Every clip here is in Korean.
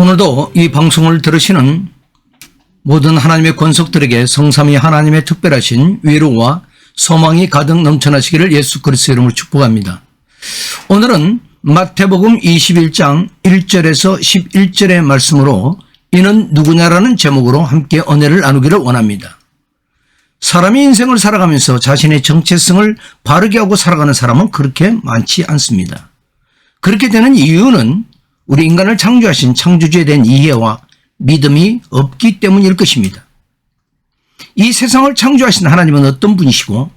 오늘도 이 방송을 들으시는 모든 하나님의 권속들에게 성삼위 하나님의 특별하신 위로와 소망이 가득 넘쳐나시기를 예수 그리스도의 이름으로 축복합니다. 오늘은 마태복음 21장 1절에서 11절의 말씀으로 이는 누구냐라는 제목으로 함께 은혜를 나누기를 원합니다. 사람이 인생을 살아가면서 자신의 정체성을 바르게 하고 살아가는 사람은 그렇게 많지 않습니다. 그렇게 되는 이유는 우리 인간을 창조하신 창조주에 대한 이해와 믿음이 없기 때문일 것입니다. 이 세상을 창조하신 하나님은 어떤 분이시고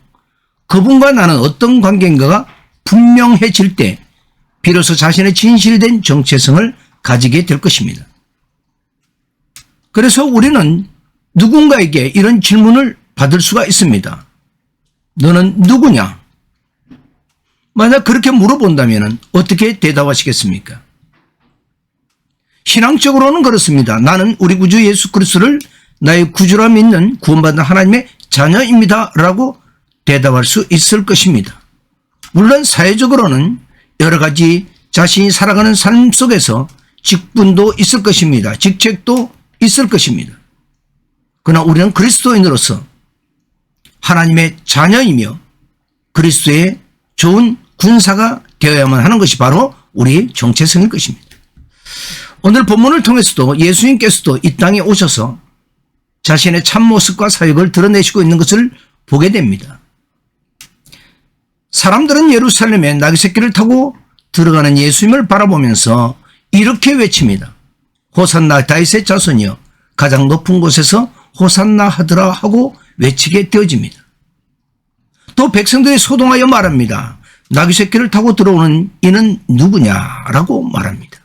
그분과 나는 어떤 관계인가가 분명해질 때 비로소 자신의 진실된 정체성을 가지게 될 것입니다. 그래서 우리는 누군가에게 이런 질문을 받을 수가 있습니다. 너는 누구냐? 만약 그렇게 물어본다면 어떻게 대답하시겠습니까? 신앙적으로는 그렇습니다. 나는 우리 구주 예수 그리스도를 나의 구주라 믿는 구원받은 하나님의 자녀입니다 라고 대답할 수 있을 것입니다. 물론 사회적으로는 여러 가지 자신이 살아가는 삶 속에서 직분도 있을 것입니다. 직책도 있을 것입니다. 그러나 우리는 그리스도인으로서 하나님의 자녀이며 그리스도의 좋은 군사가 되어야만 하는 것이 바로 우리의 정체성일 것입니다. 오늘 본문을 통해서도 예수님께서도 이 땅에 오셔서 자신의 참모습과 사역을 드러내시고 있는 것을 보게 됩니다. 사람들은 예루살렘에 나귀새끼를 타고 들어가는 예수님을 바라보면서 이렇게 외칩니다. 호산나 다윗의 자손이여 가장 높은 곳에서 호산나 하더라 하고 외치게 되어집니다. 또 백성들이 소동하여 말합니다. 나귀새끼를 타고 들어오는 이는 누구냐라고 말합니다.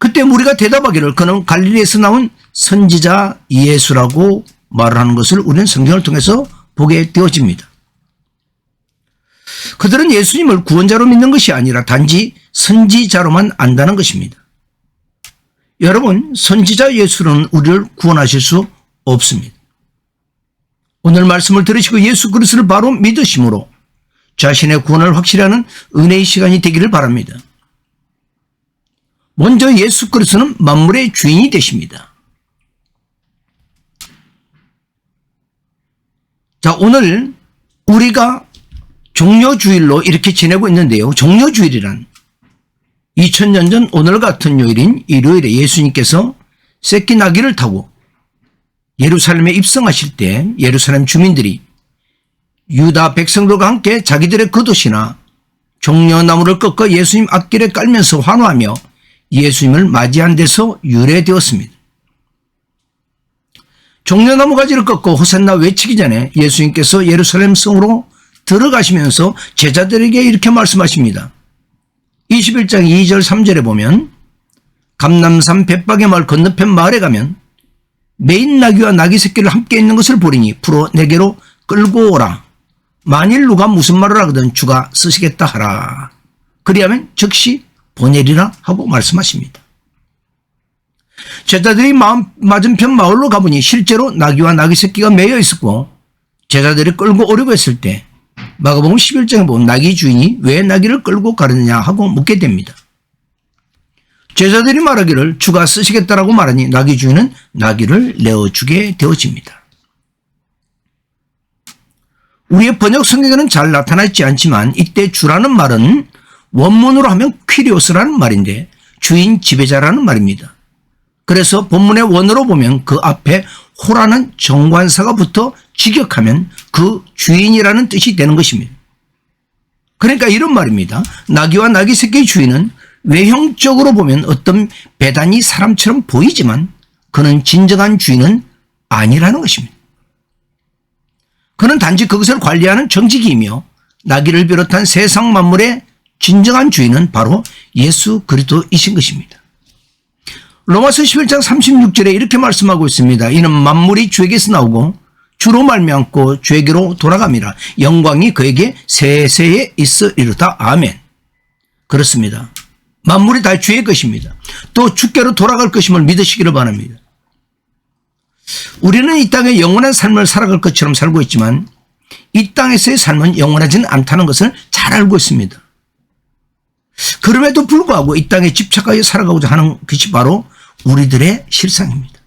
그때 무리가 대답하기를 그는 갈릴리에서 나온 선지자 예수라고 말하는 것을 우리는 성경을 통해서 보게 되어집니다. 그들은 예수님을 구원자로 믿는 것이 아니라 단지 선지자로만 안다는 것입니다. 여러분, 선지자 예수는 우리를 구원하실 수 없습니다. 오늘 말씀을 들으시고 예수 그리스도를 바로 믿으심으로 자신의 구원을 확실히 하는 은혜의 시간이 되기를 바랍니다. 먼저 예수 그리스도는 만물의 주인이 되십니다. 자, 오늘 우리가 종려주일로 이렇게 지내고 있는데요. 종려주일이란 2000년 전 오늘 같은 요일인 일요일에 예수님께서 새끼 나귀를 타고 예루살렘에 입성하실 때 예루살렘 주민들이 유다 백성들과 함께 자기들의 겉옷이나 종려나무를 꺾어 예수님 앞길에 깔면서 환호하며 예수님을 맞이한 데서 유래되었습니다. 종려나무 가지를 꺾고 호산나 외치기 전에 예수님께서 예루살렘 성으로 들어가시면서 제자들에게 이렇게 말씀하십니다. 21장 2절 3절에 보면 감람산 벳박의 마을 건너편 마을에 가면 매인 나귀와 나귀 새끼를 함께 있는 것을 보리니 풀어 내게로 끌고 오라. 만일 누가 무슨 말을 하거든 주가 쓰시겠다 하라. 그리하면 즉시 보내리라 하고 말씀하십니다. 제자들이 맞은편 마을로 가보니 실제로 나귀와 나귀 새끼가 매여 있었고 제자들이 끌고 오려고 했을 때 마가복음 11장에 보면 나귀 주인이 왜 나귀를 끌고 가느냐 하고 묻게 됩니다. 제자들이 말하기를 주가 쓰시겠다라고 말하니 나귀 주인은 나귀를 내어주게 되어집니다. 우리의 번역 성경에는 잘 나타나 있지 않지만 이때 주라는 말은 원문으로 하면 퀴리오스라는 말인데 주인 지배자라는 말입니다. 그래서 본문의 원어로 보면 그 앞에 호라는 정관사가 붙어 직역하면 그 주인이라는 뜻이 되는 것입니다. 그러니까 이런 말입니다. 나귀와 나귀 새끼의 주인은 외형적으로 보면 어떤 배단이 사람처럼 보이지만 그는 진정한 주인은 아니라는 것입니다. 그는 단지 그것을 관리하는 정직이며 나귀를 비롯한 세상 만물의 진정한 주인은 바로 예수 그리스도이신 것입니다. 로마서 11장 36절에 이렇게 말씀하고 있습니다. 이는 만물이 주에게서 나오고 주로 말미암고 주에게로 돌아갑니다. 영광이 그에게 세세에 있으리로다. 아멘. 그렇습니다. 만물이 다 주의 것입니다. 또 주께로 돌아갈 것임을 믿으시기를 바랍니다. 우리는 이 땅에 영원한 삶을 살아갈 것처럼 살고 있지만 이 땅에서의 삶은 영원하지는 않다는 것을 잘 알고 있습니다. 그럼에도 불구하고 이 땅에 집착하여 살아가고자 하는 것이 바로 우리들의 실상입니다.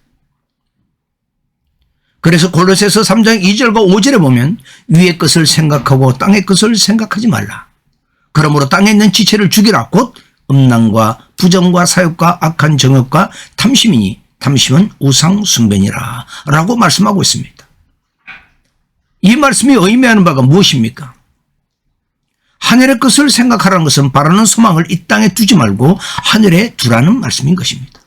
그래서 골로새서 3장 2절과 5절에 보면 위의 것을 생각하고 땅의 것을 생각하지 말라. 그러므로 땅에 있는 지체를 죽이라. 곧 음란과 부정과 사욕과 악한 정욕과 탐심이니 탐심은 우상 숭배니라 라고 말씀하고 있습니다. 이 말씀이 의미하는 바가 무엇입니까? 하늘의 것을 생각하라는 것은 바라는 소망을 이 땅에 두지 말고 하늘에 두라는 말씀인 것입니다.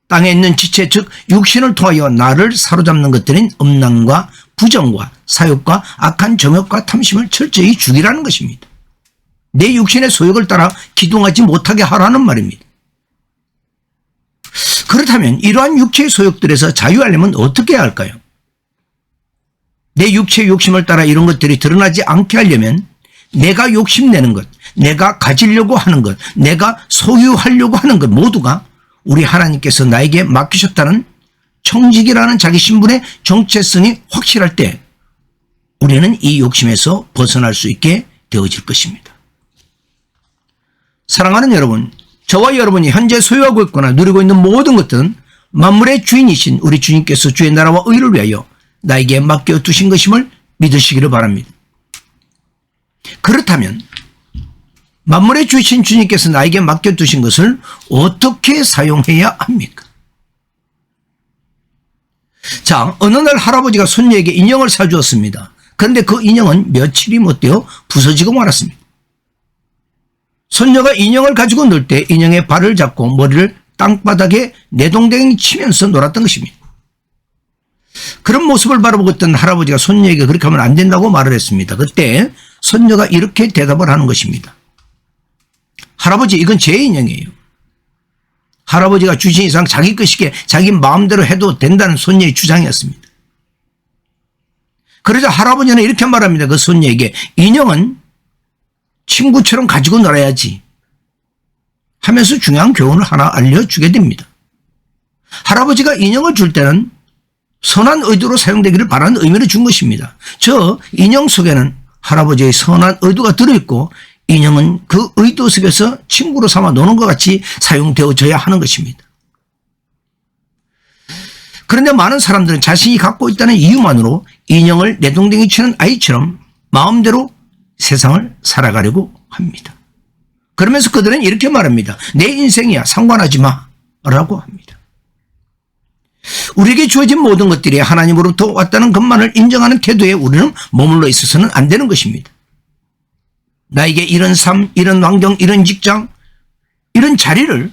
땅에 있는 지체 즉 육신을 통하여 나를 사로잡는 것들인 음란과 부정과 사욕과 악한 정욕과 탐심을 철저히 죽이라는 것입니다. 내 육신의 소욕을 따라 기동하지 못하게 하라는 말입니다. 그렇다면 이러한 육체의 소욕들에서 자유하려면 어떻게 해야 할까요? 내 육체의 욕심을 따라 이런 것들이 드러나지 않게 하려면 내가 욕심내는 것, 내가 가지려고 하는 것, 내가 소유하려고 하는 것 모두가 우리 하나님께서 나에게 맡기셨다는 청직이라는 자기 신분의 정체성이 확실할 때 우리는 이 욕심에서 벗어날 수 있게 되어질 것입니다. 사랑하는 여러분, 저와 여러분이 현재 소유하고 있거나 누리고 있는 모든 것들은 만물의 주인이신 우리 주님께서 주의 나라와 의를 위하여 나에게 맡겨두신 것임을 믿으시기를 바랍니다. 그렇다면 만물의 주이신 주님께서 나에게 맡겨두신 것을 어떻게 사용해야 합니까? 자, 어느 날 할아버지가 손녀에게 인형을 사주었습니다. 그런데 그 인형은 며칠이 못 되어 부서지고 말았습니다. 손녀가 인형을 가지고 놀 때 인형의 발을 잡고 머리를 땅바닥에 내동댕이 치면서 놀았던 것입니다. 그런 모습을 바라보고 있던 할아버지가 손녀에게 그렇게 하면 안 된다고 말을 했습니다. 그때 손녀가 이렇게 대답을 하는 것입니다. 할아버지, 이건 제 인형이에요. 할아버지가 주신 이상 자기 것이게 자기 마음대로 해도 된다는 손녀의 주장이었습니다. 그러자 할아버지는 이렇게 말합니다. 그 손녀에게 인형은 친구처럼 가지고 놀아야지 하면서 중요한 교훈을 하나 알려주게 됩니다. 할아버지가 인형을 줄 때는 선한 의도로 사용되기를 바라는 의미를 준 것입니다. 저 인형 속에는 할아버지의 선한 의도가 들어있고 인형은 그 의도 속에서 친구로 삼아 노는 것 같이 사용되어져야 하는 것입니다. 그런데 많은 사람들은 자신이 갖고 있다는 이유만으로 인형을 내동댕이 치는 아이처럼 마음대로 세상을 살아가려고 합니다. 그러면서 그들은 이렇게 말합니다. 내 인생이야, 상관하지 마 라고 합니다. 우리에게 주어진 모든 것들이 하나님으로부터 왔다는 것만을 인정하는 태도에 우리는 머물러 있어서는 안 되는 것입니다. 나에게 이런 삶, 이런 환경, 이런 직장, 이런 자리를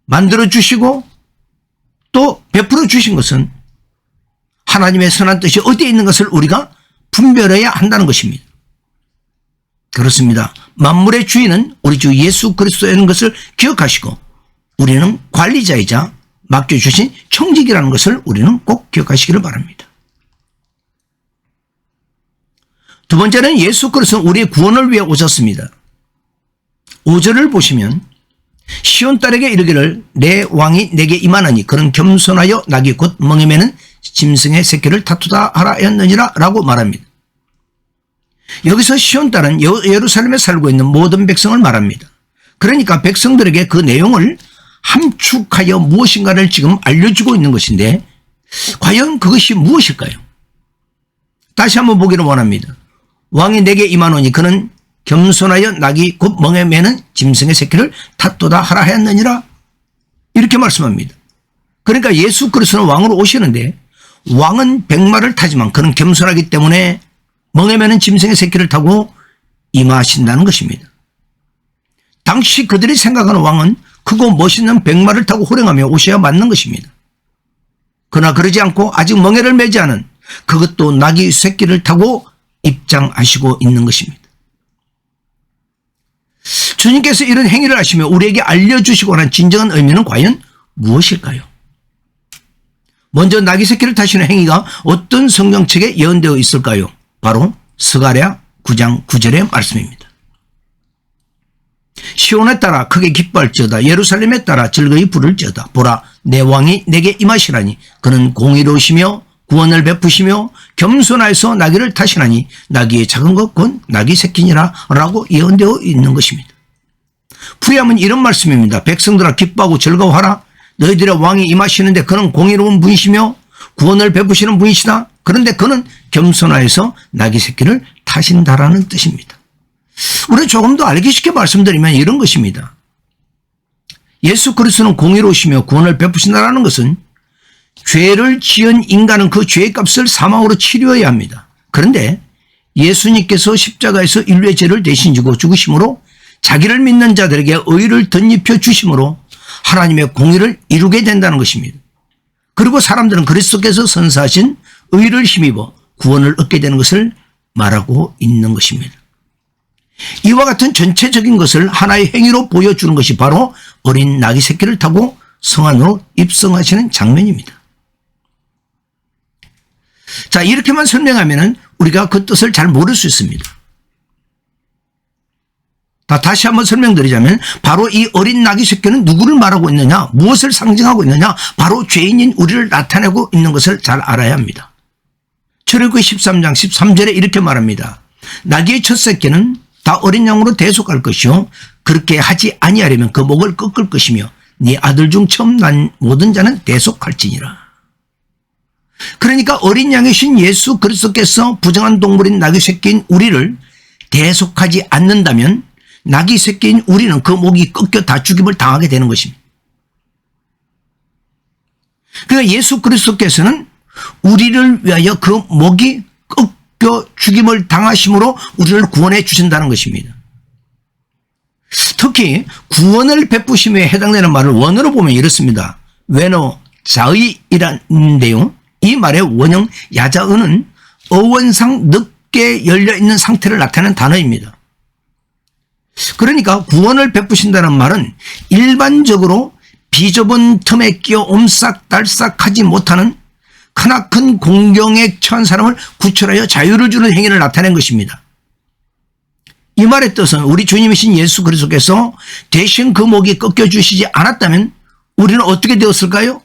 만들어 주시고 또 베풀어 주신 것은 하나님의 선한 뜻이 어디에 있는 것을 우리가 분별해야 한다는 것입니다. 그렇습니다. 만물의 주인은 우리 주 예수 그리스도라는 것을 기억하시고 우리는 관리자이자 맡겨주신 청직이라는 것을 우리는 꼭 기억하시기를 바랍니다. 두 번째는 예수 그리스도는 우리의 구원을 위해 오셨습니다. 5절을 보시면 시온 딸에게 이르기를 내 왕이 내게 임하나니 그는 겸손하여 낙이 곧 멍에 매는 짐승의 새끼를 다투다 하라 했느니라 라고 말합니다. 여기서 시온 딸은 예루살렘에 살고 있는 모든 백성을 말합니다. 그러니까 백성들에게 그 내용을 함축하여 무엇인가를 지금 알려주고 있는 것인데 과연 그것이 무엇일까요? 다시 한번 보기를 원합니다. 왕이 내게 임하노니 그는 겸손하여 낙이 곧 멍에 매는 짐승의 새끼를 다투다 하라 하였느니라 이렇게 말씀합니다. 그러니까 예수 그리스도는 왕으로 오시는데 왕은 백마를 타지만 그는 겸손하기 때문에 멍에 매는 짐승의 새끼를 타고 임하신다는 것입니다. 당시 그들이 생각하는 왕은 크고 멋있는 백마를 타고 호령하며 오셔야 맞는 것입니다. 그러나 그러지 않고 아직 멍에를 매지 않은 그것도 낙이 새끼를 타고 입장하시고 있는 것입니다. 주님께서 이런 행위를 하시며 우리에게 알려주시고 난 진정한 의미는 과연 무엇일까요? 먼저 낙이 새끼를 타시는 행위가 어떤 성경책에 예언되어 있을까요? 바로 스가랴 9장 9절의 말씀입니다. 시온에 따라 크게 기뻐할지어다 예루살렘에 따라 즐거이 부를지어다 보라 내 왕이 내게 임하시라니 그는 공의로우시며 구원을 베푸시며 겸손하여서 나귀를 타시나니 나귀의 작은 것 곧 나귀 새끼니라 라고 예언되어 있는 것입니다. 부야문 이런 말씀입니다. 백성들아 기뻐하고 즐거워하라. 너희들의 왕이 임하시는데 그는 공의로운 분이시며 구원을 베푸시는 분이시다. 그런데 그는 겸손하여서 나귀 새끼를 타신다라는 뜻입니다. 우리는 조금 더 알기 쉽게 말씀드리면 이런 것입니다. 예수 그리스도는 공의로우시며 구원을 베푸신다라는 것은 죄를 지은 인간은 그 죄의 값을 사망으로 치료해야 합니다. 그런데 예수님께서 십자가에서 인류의 죄를 대신 지고 죽으심으로 자기를 믿는 자들에게 의를 덧입혀 주심으로 하나님의 공의를 이루게 된다는 것입니다. 그리고 사람들은 그리스도께서 선사하신 의를 힘입어 구원을 얻게 되는 것을 말하고 있는 것입니다. 이와 같은 전체적인 것을 하나의 행위로 보여주는 것이 바로 어린 나귀 새끼를 타고 성 안으로 입성하시는 장면입니다. 자, 이렇게만 설명하면 우리가 그 뜻을 잘 모를 수 있습니다. 다시 한번 설명드리자면 바로 이 어린 나귀 새끼는 누구를 말하고 있느냐, 무엇을 상징하고 있느냐, 바로 죄인인 우리를 나타내고 있는 것을 잘 알아야 합니다. 출애굽기 13장 13절에 이렇게 말합니다. 나귀의 첫 새끼는 다 어린 양으로 대속할 것이요 그렇게 하지 아니하려면 그 목을 꺾을 것이며 네 아들 중 처음 난 모든 자는 대속할지니라. 그러니까 어린 양이신 예수 그리스도께서 부정한 동물인 나귀 새끼인 우리를 대속하지 않는다면 나귀 새끼인 우리는 그 목이 꺾여 다 죽임을 당하게 되는 것입니다. 그러니까 예수 그리스도께서는 우리를 위하여 그 목이 꺾여 죽임을 당하심으로 우리를 구원해 주신다는 것입니다. 특히 구원을 베푸심에 해당되는 말을 원어로 보면 이렇습니다. 외노 자의이라는데요. 이 말의 원형 야자어는 어원상 늦게 열려있는 상태를 나타내는 단어입니다. 그러니까 구원을 베푸신다는 말은 일반적으로 비좁은 틈에 끼어 옴싹달싹하지 못하는 크나큰 공경에 처한 사람을 구출하여 자유를 주는 행위를 나타낸 것입니다. 이 말의 뜻은 우리 주님이신 예수 그리스도께서 대신 그 목이 꺾여주시지 않았다면 우리는 어떻게 되었을까요?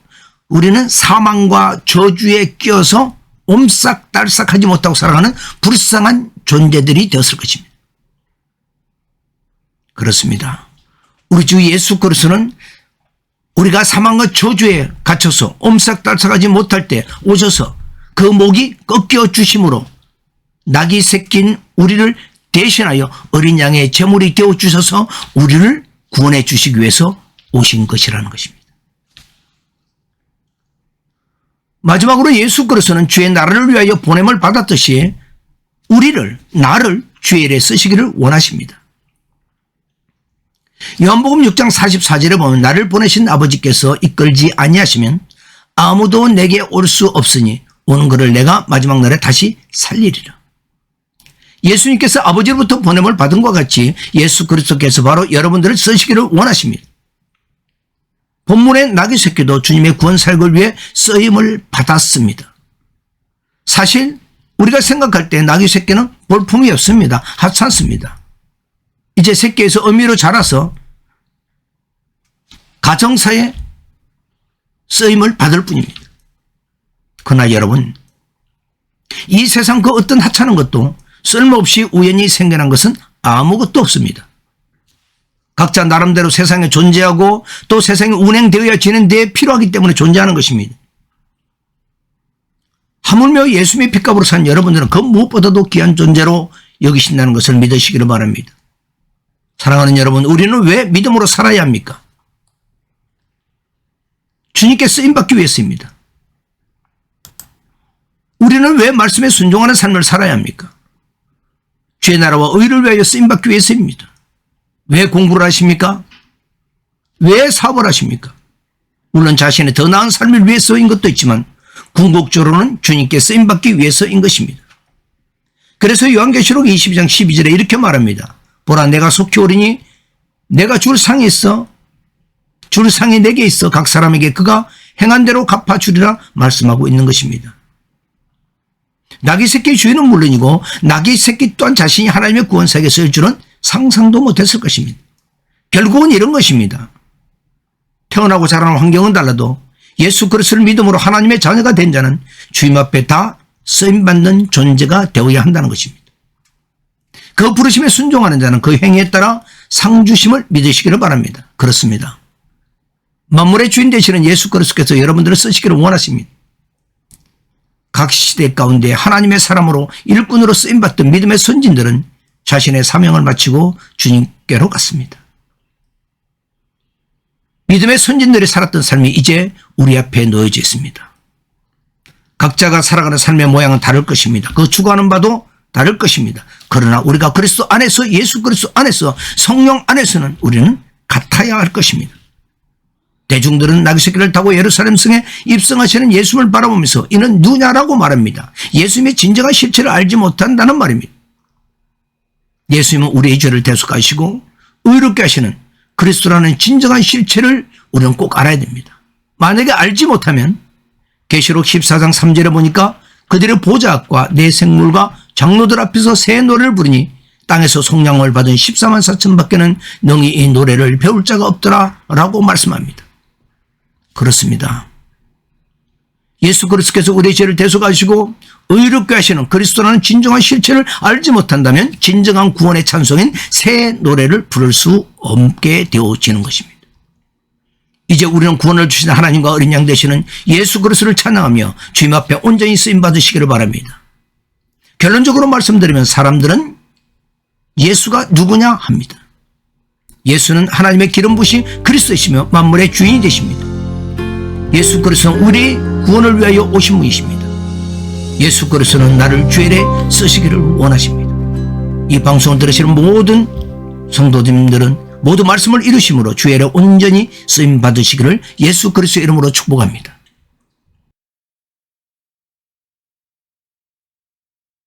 우리는 사망과 저주에 끼어서 옴싹달싹하지 못하고 살아가는 불쌍한 존재들이 되었을 것입니다. 그렇습니다. 우리 주 예수 그리스도는 우리가 사망과 저주에 갇혀서 옴싹달싹하지 못할 때 오셔서 그 목이 꺾여 주심으로 나귀 새끼인 우리를 대신하여 어린 양의 제물이 되어 주셔서 우리를 구원해 주시기 위해서 오신 것이라는 것입니다. 마지막으로 예수 그리스도는 주의 나라를 위하여 보냄을 받았듯이 나를 주의 일에 쓰시기를 원하십니다. 요한복음 6장 44절에 보면 나를 보내신 아버지께서 이끌지 아니하시면 아무도 내게 올 수 없으니 오는 그를 내가 마지막 날에 다시 살리리라. 예수님께서 아버지로부터 보냄을 받은 것 같이 예수 그리스도께서 바로 여러분들을 쓰시기를 원하십니다. 본문의 나귀 새끼도 주님의 구원 사역을 위해 쓰임을 받았습니다. 사실 우리가 생각할 때 나귀 새끼는 볼품이 없습니다. 하찮습니다. 이제 새끼에서 어미로 자라서 가정사에 쓰임을 받을 뿐입니다. 그러나 여러분, 이 세상 그 어떤 하찮은 것도 쓸모없이 우연히 생겨난 것은 아무것도 없습니다. 각자 나름대로 세상에 존재하고 또 세상에 운행되어지는 데 필요하기 때문에 존재하는 것입니다. 하물며 예수님의 핏값으로 산 여러분들은 그 무엇보다도 귀한 존재로 여기신다는 것을 믿으시기를 바랍니다. 사랑하는 여러분, 우리는 왜 믿음으로 살아야 합니까? 주님께 쓰임받기 위해서입니다. 우리는 왜 말씀에 순종하는 삶을 살아야 합니까? 주의 나라와 의를 위하여 쓰임받기 위해서입니다. 왜 공부를 하십니까? 왜 사업을 하십니까? 물론 자신의 더 나은 삶을 위해서인 것도 있지만 궁극적으로는 주님께 쓰임받기 위해서인 것입니다. 그래서 요한계시록 22장 12절에 이렇게 말합니다. 보라, 내가 속히 오리니 내가 줄 상이 있어, 줄 상이 내게 있어 각 사람에게 그가 행한 대로 갚아주리라 말씀하고 있는 것입니다. 나귀 새끼의 주인은 물론이고 나귀 새끼 또한 자신이 하나님의 구원사에게 쓰일 줄은 상상도 못했을 것입니다. 결국은 이런 것입니다. 태어나고 자라는 환경은 달라도 예수 그리스도를 믿음으로 하나님의 자녀가 된 자는 주님 앞에 다 쓰임받는 존재가 되어야 한다는 것입니다. 그 부르심에 순종하는 자는 그 행위에 따라 상 주심을 믿으시기를 바랍니다. 그렇습니다. 만물의 주인 되시는 예수 그리스도께서 여러분들을 쓰시기를 원하십니다. 각 시대 가운데 하나님의 사람으로 일꾼으로 쓰임받던 믿음의 선진들은 자신의 사명을 마치고 주님께로 갔습니다. 믿음의 선진들이 살았던 삶이 이제 우리 앞에 놓여져 있습니다. 각자가 살아가는 삶의 모양은 다를 것입니다. 그 추구하는 바도 다를 것입니다. 그러나 우리가 그리스도 안에서, 예수 그리스도 안에서, 성령 안에서는 우리는 같아야 할 것입니다. 대중들은 나귀새끼를 타고 예루살렘 성에 입성하시는 예수님을 바라보면서 이는 누구냐라고 말합니다. 예수님의 진정한 실체를 알지 못한다는 말입니다. 예수님은 우리의 죄를 대속하시고 의롭게 하시는 그리스도라는 진정한 실체를 우리는 꼭 알아야 됩니다. 만약에 알지 못하면 계시록 14장 3절에 보니까 그들의 보좌 앞과 내 생물과 장로들 앞에서 새 노래를 부르니 땅에서 속량을 받은 14만 4천 밖에는 능히 이 노래를 배울 자가 없더라 라고 말씀합니다. 그렇습니다. 예수 그리스도께서 우리의 죄를 대속하시고 의롭게 하시는 그리스도라는 진정한 실체를 알지 못한다면 진정한 구원의 찬송인 새 노래를 부를 수 없게 되어지는 것입니다. 이제 우리는 구원을 주신 하나님과 어린 양 되시는 예수 그리스도를 찬양하며 주님 앞에 온전히 쓰임 받으시기를 바랍니다. 결론적으로 말씀드리면 사람들은 예수가 누구냐 합니다. 예수는 하나님의 기름 부으신 그리스도이시며 만물의 주인이 되십니다. 예수 그리스도는 우리 구원을 위하여 오신 분이십니다. 예수 그리스도는 나를 주일에 쓰시기를 원하십니다. 이 방송을 들으시는 모든 성도님들은 모두 말씀을 이루심으로 주일에 온전히 쓰임 받으시기를 예수 그리스도의 이름으로 축복합니다.